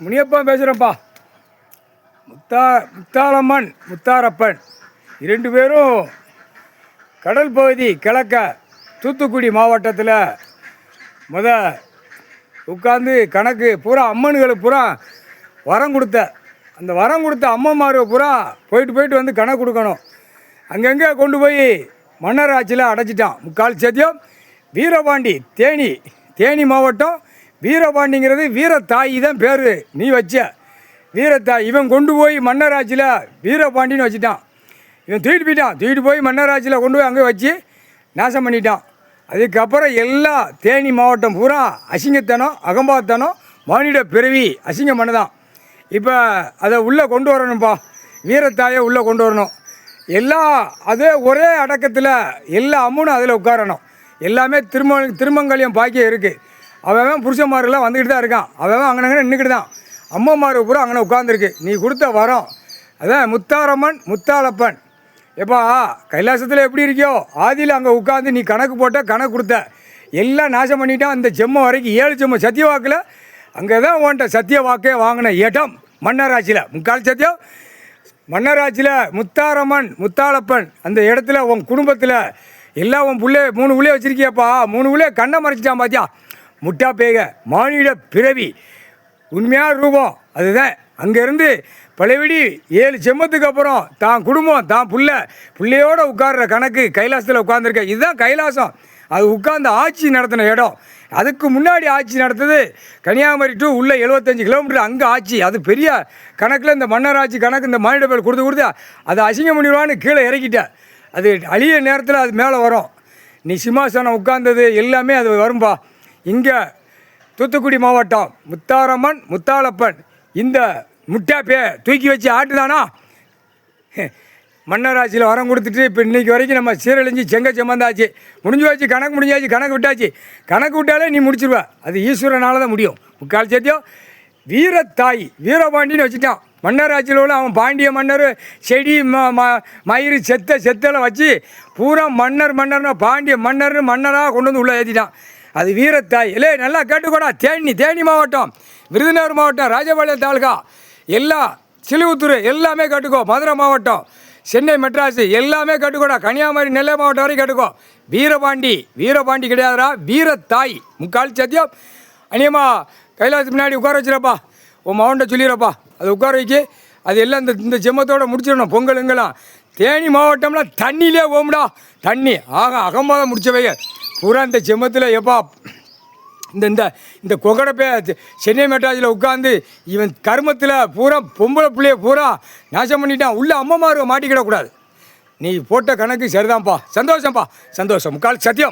முனியப்பா பேசுகிறேன்ப்பா. முத்தாளம்மன் முத்தாரப்பன் இரண்டு பேரும் கடல் பகுதி கிழக்க தூத்துக்குடி மாவட்டத்தில் உட்காந்து கணக்கு பூரா அம்மன்களுக்கு பூரா வரம் கொடுத்த அந்த வரம் கொடுத்த அம்மன்மாருக்கு பூரா போயிட்டு வந்து கணக்கு கொடுக்கணும். அங்கங்கே கொண்டு போய் மன்னர் ஆட்சியில் அடைச்சிட்டான். முக்கால் சத்தியம் வீரபாண்டி தேனி மாவட்டம். வீரபாண்டிங்கிறது வீரத்தாயி தான் பேர் நீ வச்ச வீரத்தாய். இவன் கொண்டு போய் மன்னர் ஆட்சியில் வீரபாண்டின்னு வச்சுட்டான். இவன் தூக்கிட்டு போய் மன்னர் ஆட்சியில் கொண்டு போய் அங்கே வச்சு நாசம் பண்ணிட்டான். அதுக்கப்புறம் எல்லா தேனி மாவட்டம் பூரா அசிங்கத்தனம் அகம்பாத்தனம் மானிட பிறவி அசிங்கம் பண்ணுதான். இப்போ அதை உள்ளே கொண்டு வரணும்ப்பா. வீரத்தாயை உள்ளே கொண்டு வரணும். அதே ஒரே அடக்கத்தில் எல்லா அம்மனும் அதில் உட்காரணும். எல்லாமே திருமங்கல்யம் பாக்கியம் இருக்குது. அவன் புருஷன்மாரெல்லாம் வந்துக்கிட்டு தான் இருக்கான். அவன் அங்கே நின்றுக்கிட்டு தான். அம்மம்மாரு பூரா அங்கே உட்காந்துருக்கு. நீ கொடுத்த வரம் அதான் முத்தாரம்மன் முத்தாளப்பன். எப்பா கைலாசத்தில் எப்படி இருக்கியோ ஆதியில் அங்கே உட்காந்து நீ கணக்கு போட்ட கணக்கு கொடுத்த எல்லாம் நாசம் பண்ணிட்டான். அந்த செம்மம் வரைக்கும் 7 செம்மம் சத்திய வாக்கில் அங்கே தான் உன்ட்ட சத்திய வாக்கே வாங்கின இடம் மன்னராட்சியில். முக்கால் சத்தியம் மன்னராட்சியில் முத்தாரம்மன் முத்தாளப்பன் அந்த இடத்துல உன் குடும்பத்தில் எல்லாம் உன் புள்ளே 3 புள்ளைய வச்சுருக்கியப்பா. 3 புள்ளைய கண்ணை மறைச்சிட்டான் பாத்தியா. முட்டா பேக மானிட பிறவி உண்மையான ரூபம் அதுதான். அங்கேருந்து பழையபடி 7 செம்மத்துக்கு அப்புறம் தான் குடும்பம் தான் பிள்ளையோடு உட்கார்ற கணக்கு கைலாசத்தில் உட்காந்துருக்க. இதுதான் கைலாசம். அது உட்கார்ந்து ஆட்சி நடத்தின இடம். அதுக்கு முன்னாடி ஆட்சி நடத்துது கன்னியாகுமரி டு உள்ள 75 கிலோமீட்டர் அங்கே ஆட்சி. அது பெரிய கணக்கில் இந்த மன்னர் ஆட்சி கணக்கு இந்த மானிட பேர் கொடுத்து அதை அசிங்கம் பண்ணிடுவான்னு கீழே இறக்கிட்ட. அது அழிய நேரத்தில் அது மேலே வரும். நீ சிம்மாசனம் உட்கார்ந்தது எல்லாமே அது வரும்பா. இங்கே தூத்துக்குடி மாவட்டம் முத்தாரம்மன் முத்தாளப்பன் இந்த முட்டாப்பே தூக்கி வச்சு ஆட்டுதானா. மன்னராட்சியில் வரம் கொடுத்துட்டு இப்போ இன்றைக்கி வரைக்கும் நம்ம சீரழிஞ்சு செம்மந்தாச்சு. முடிஞ்சாச்சு கணக்கு விட்டாச்சு. கணக்கு விட்டாலே நீ முடிச்சிருவ. அது ஈஸ்வரனால் தான் முடியும். முக்கால் சத்தியம் வீரத்தாய் வீரபாண்டின்னு வச்சுட்டான். மன்னராட்சியில் உள்ள அவன் பாண்டிய மன்னர் செடி மயிறு செத்தெல்லாம் வச்சு பூரா மன்னர்னா பாண்டிய மன்னராக கொண்டு வந்து உள்ளே ஏற்றிட்டான். அது வீரத்தாய். இல்லை நல்லா கேட்டுக்கூடா. தேனி மாவட்டம் விருதுநகர் மாவட்டம் ராஜபாளையம் தாலுகா எல்லா சிலுவுத்தூர் எல்லாமே கேட்டுக்கோ. மதுரை மாவட்டம் சென்னை மெட்ராஸு எல்லாமே கேட்டுக்கோடா. கன்னியாகுமரி நெல்லை மாவட்டம் வரைக்கும் கேட்டுக்கோ. வீரபாண்டி கிடையாதுரா வீரத்தாய். முக்கால் சத்தியம் அநியமா கைலாசத்துக்கு முன்னாடி உட்கார வச்சுருப்பா. உன் மகன்கிட்ட சொல்லிடுறப்பா. அதை உட்கார வச்சு அது எல்லாம் இந்த ஜெம்மத்தோடு முடிச்சிடணும். பொங்கலுங்கெல்லாம் தேனி மாவட்டம்லாம் தண்ணியிலே ஓமுடா. தண்ணி அகம்பாதம் முடிச்சவைங்க பூரா இந்த செம்மத்தில் எப்பா இந்த கொகடப்பே சென்னை மெட்ராஸில் உட்காந்து இவன் கருமத்தில் பூரா பொம்பளை பிள்ளைய பூரா நாசம் பண்ணிட்டான். உள்ள அம்மமாருக்கு மாட்டிக்கிடக்கூடாது. நீ போட்ட கணக்கு சரிதான்ப்பா. சந்தோஷம். முக்கால் சத்தியம்.